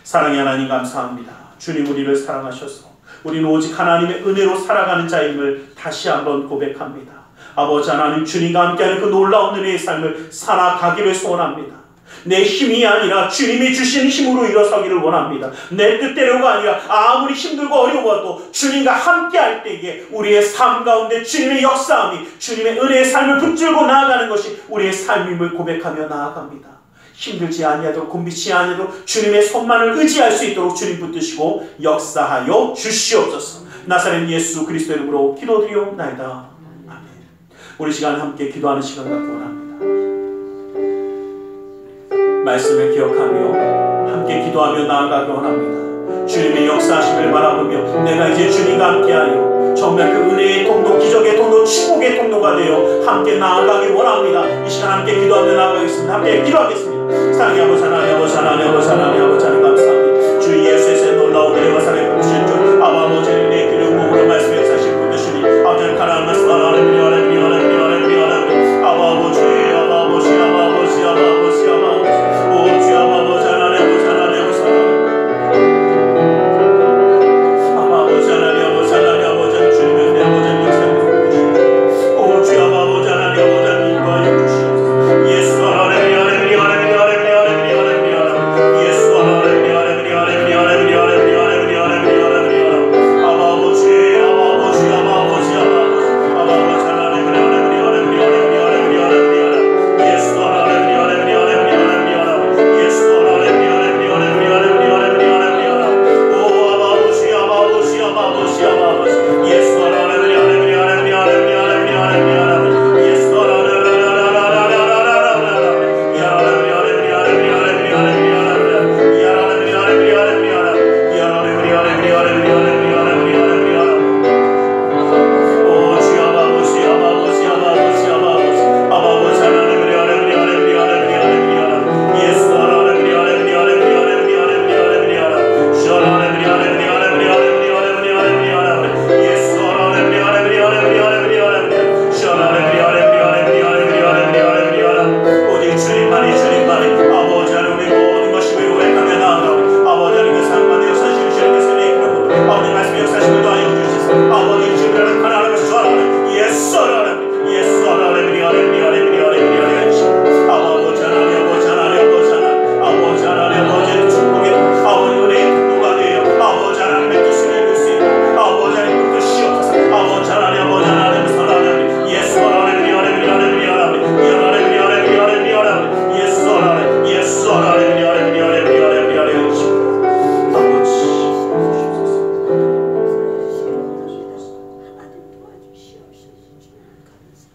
사랑의 하나님 감사합니다. 주님 우리를 사랑하셔서 우리는 오직 하나님의 은혜로 살아가는 자임을 다시 한번 고백합니다. 아버지 하나님, 주님과 함께하는 그 놀라운 은혜의 삶을 살아가기를 소원합니다. 내 힘이 아니라 주님이 주신 힘으로 일어서기를 원합니다. 내 뜻대로가 아니라 아무리 힘들고 어려워도 주님과 함께할 때에 우리의 삶 가운데 주님의 역사함이, 주님의 은혜의 삶을 붙들고 나아가는 것이 우리의 삶임을 고백하며 나아갑니다. 힘들지 아니하도록, 곤비치 아니하도록 주님의 손만을 의지할 수 있도록 주님 붙드시고 역사하여 주시옵소서. 나사렛 예수 그리스도 이름으로 기도드리옵나이다. 아멘. 우리 시간 함께 기도하는 시간 갖기 원합니다. 말씀을 기억하며 함께 기도하며 나아가기 원합니다. 주님의 역사하심을 바라보며 내가 이제 주님과 함께하여 정말 그 은혜의 통로, 기적의 통로, 축복의 통로가 되어 함께 나아가기 원합니다. 이 시간 함께 기도하며 나아가겠습니다. 함께 기도하겠습니다. 사랑의 아버지 하나님, 아버지 하나님, 아버지 하나님, 아버지 하나님 감사합니다. 주 예수의 놀라운 은혜와 사랑을 부으신 주 아버지를 내 기름 몸으로 말씀에 역사하신 분 되시니 아버지는 가난한 말씀 하나님 아버지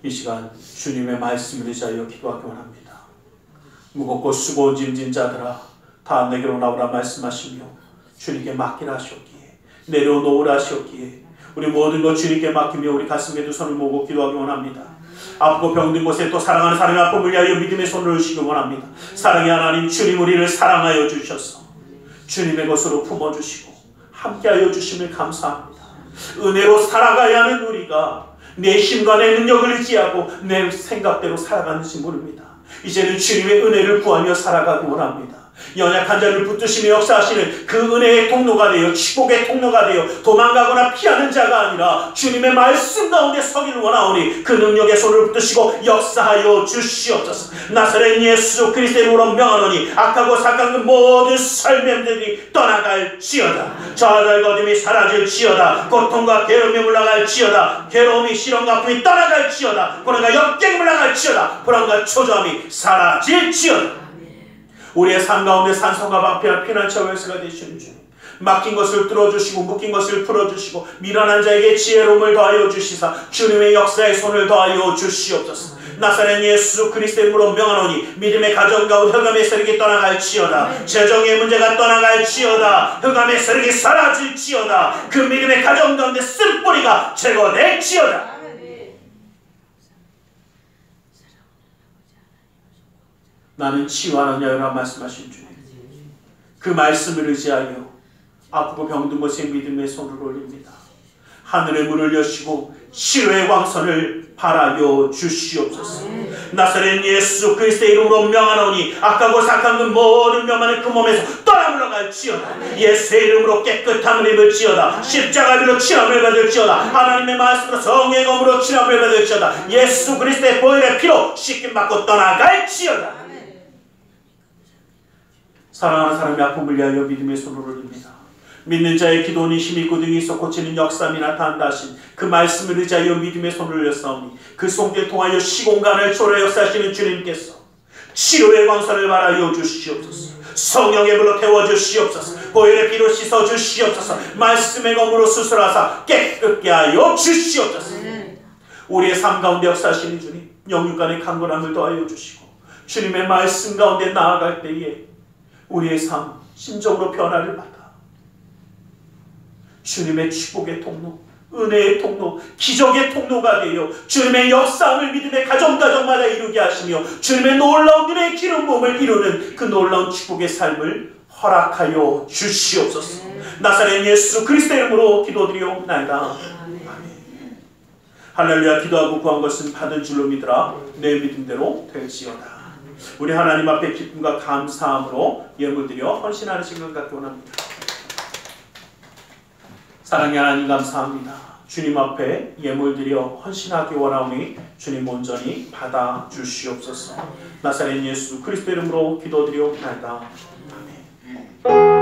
이 시간 주님의 말씀을 의지하여 기도하기 원합니다. 무겁고 수고온 짐진 자들아 다 내게로 나오라 말씀하시며 주님께 맡기라 하셨기에 내려놓으라 하셨기에 우리 모든 것 주님께 맡기며 우리 가슴에 두 손을 모으고 기도하기 원합니다. 아프고 병든 곳에 또 사랑하는 사람의 아픔을 위하여 믿음의 손을 주시기 원합니다. 사랑의 하나님, 주님 우리를 사랑하여 주셔서 주님의 것으로 품어주시고 함께하여 주심을 감사합니다. 은혜로 살아가야 하는 우리가 내 힘과 내 능력을 의지하고 내 생각대로 살아가는지 모릅니다. 이제는 주님의 은혜를 구하며 살아가기 원합니다. 연약한 자를 붙드시며 역사하시는 그 은혜의 통로가 되어 축복의 통로가 되어 도망가거나 피하는 자가 아니라 주님의 말씀 가운데 서기를 원하오니 그 능력의 손을 붙드시고 역사하여 주시옵소서. 나사렛 예수 그리스도의 이름으로 명하노니 악하고 사악한 그 모든 설명들이 떠나갈지어다. 좌절과 어둠이 사라질지어다. 고통과 괴로움이 물러갈지어다. 괴로움이 시련과 아픔이 떠나갈지어다. 고난과 역경이 물러갈지어다. 불안과 초조함이 사라질지어다. 우리의 삶 가운데 산성과 방패와 피난처 열쇠가 되시는 주님, 막힌 것을 뚫어주시고 묶인 것을 풀어주시고 미련한 자에게 지혜로움을 더하여 주시사 주님의 역사의 손을 더하여 주시옵소서. 나사렛 예수 그리스도의 이름으로 명하노니 믿음의 가정 가운데 흑암의 세력이 떠나갈지어다. 재정의 문제가 떠나갈지어다. 흑암의 세력이 사라질지어다. 그 믿음의 가정 가운데 쓴뿌리가 제거될지어다. 나는 치유하는 여호라 말씀하신 주님, 그 말씀을 의지하여 아프고 병든 곳에 믿음의 손을 올립니다. 하늘의 문을 여시고 시로의 왕선을 바라여 주시옵소서. 나사렛 예수 그리스도의 이름으로 명하노니 악하고 사악한 그 모든 명만을 그 몸에서 떠나 물러갈지어다. 예수의 이름으로 깨끗함을 입을지어다. 십자가비로 치료를 받을지어다. 하나님의 말씀으로 성령의 검으로 치료를 받을지어다. 예수 그리스도의 보혈의 피로 씻김 받고 떠나갈지어다. 사랑하는 사람의 아픔을 위하여 믿음의 손을 올립니다. 믿는 자의 기도는 힘이 있고 능히 있어 고치는 역사함이 나타난다 하신 그 말씀을 의지하여 믿음의 손을 올렸사오니 그 손길 통하여 시공간을 초월해 역사하시는 주님께서 치료의 광선을 바라여 주시옵소서. 성령의 불로 태워주시옵소서. 보혈의 피로 씻어주시옵소서. 말씀의 검으로 수술하사 깨끗게 하여 주시옵소서. 우리의 삶 가운데 역사하시는 주님, 영육간의 강건함을 더하여 주시고 주님의 말씀 가운데 나아갈 때에 우리의 삶 심적으로 변화를 받아 주님의 축복의 통로, 은혜의 통로, 기적의 통로가 되어 주님의 역사함을 믿음의 가정마다 이루게 하시며 주님의 놀라운 은혜의 기름 부음을 이루는 그 놀라운 축복의 삶을 허락하여 주시옵소서. 나사렛 예수 그리스도의 이름으로 기도드리옵나이다. 아멘. 할렐루야. 기도하고 구한 것은 받은 줄로 믿으라. 내 믿음대로 될지어다. 우리 하나님 앞에 기쁨과 감사함으로 예물드려 헌신하는 시간 갖기 원합니다. 사랑의 하나님 감사합니다. 주님 앞에 예물드려 헌신하기 원하오니 주님 온전히 받아주시옵소서. 나사렛 예수 그리스도 이름으로 기도드리옵나이다. 아멘.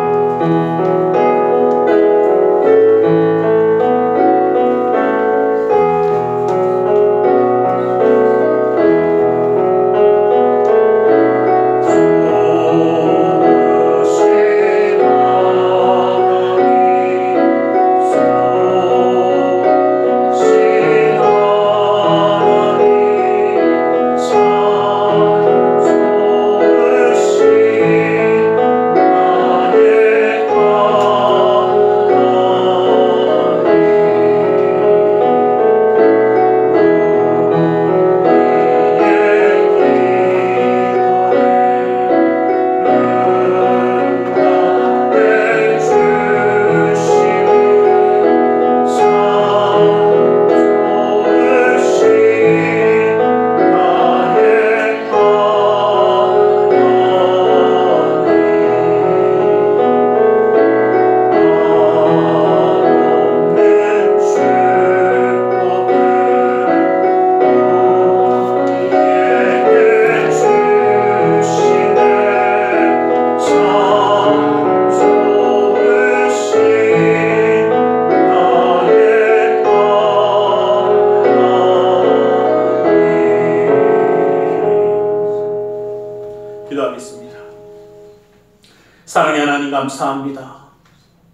사랑의 하나님 감사합니다.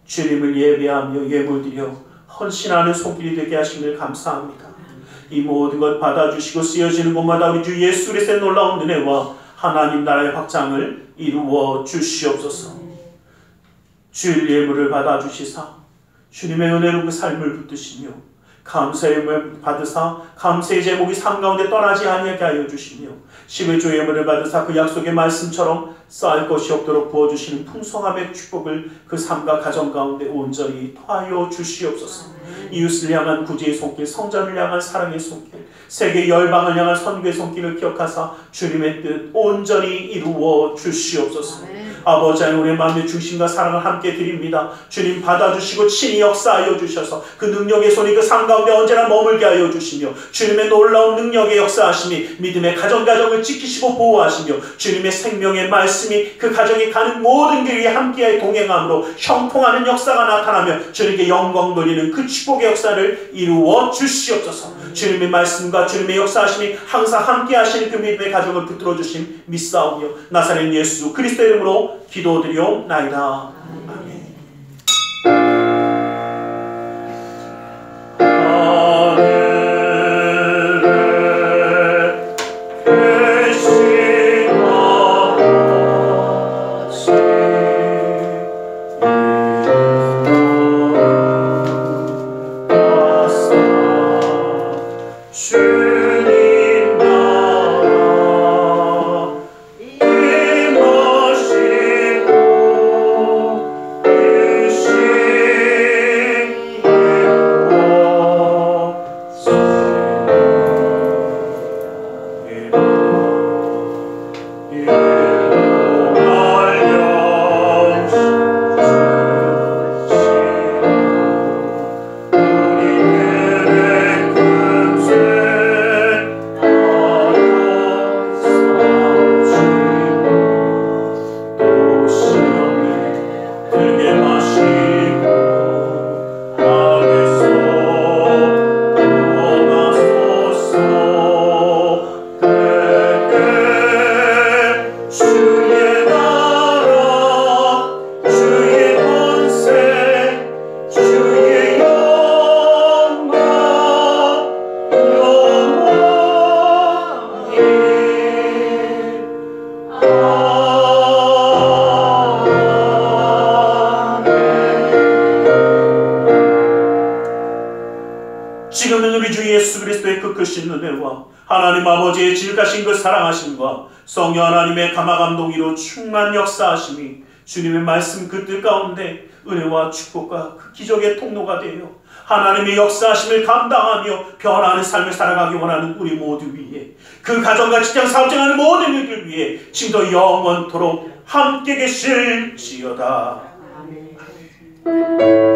주님을 예배하며 예물드려 헌신하는 손길이 되게 하심을 감사합니다. 이 모든 것 받아주시고 쓰여지는 곳마다 우리 주 예수 그리스도의 놀라운 은혜와 하나님 나라의 확장을 이루어 주시옵소서. 주일 예물을 받아주시사 주님의 은혜로 그 삶을 붙드시며 감사의 예물을 받으사 감사의 제목이 삶 가운데 떠나지 아니하게 하여 주시며 11조 예물을 받으사 그 약속의 말씀처럼 쌓을 것이 없도록 부어주시는 풍성함의 축복을 그 삶과 가정 가운데 온전히 더하여 주시옵소서. 이웃을 향한 구제의 손길, 성전을 향한 사랑의 손길, 세계 열방을 향한 선교의 손길을 기억하사 주님의 뜻 온전히 이루어 주시옵소서. 아버지 하나님, 우리의 마음의 중심과 사랑을 함께 드립니다. 주님 받아주시고 친히 역사하여 주셔서 그 능력의 손이 그 삶 가운데 언제나 머물게 하여 주시며 주님의 놀라운 능력의 역사하심이 믿음의 가정을 지키시고 보호하시며 주님의 생명의 말씀이 그 가정에 가는 모든 길 위에 함께하여 동행함으로 형통하는 역사가 나타나며 주님께 영광 돌리는 그 축복의 역사를 이루어 주시옵소서. 주님의 말씀과 주님의 역사하심이 항상 함께하시는 그 믿음의 가정을 붙들어 주심 믿사오며 나사렛 예수 그리스도의 이름으로 기도드리옵나이다. 아멘. 지금은 우리 주 예수 그리스도의 그 크신 은혜와 하나님 아버지의 지극하신 그 사랑하심과 성령 하나님의 감화감동이로 충만 역사하심이 주님의 말씀 그 뜻 가운데 은혜와 축복과 그 기적의 통로가 되어 하나님의 역사하심을 감당하며 변화하는 삶을 살아가기 원하는 우리 모두 위에 그 가정과 직장 사업장하는 모든 이들 위해 지금도 영원토록 함께 계실지어다. 아멘.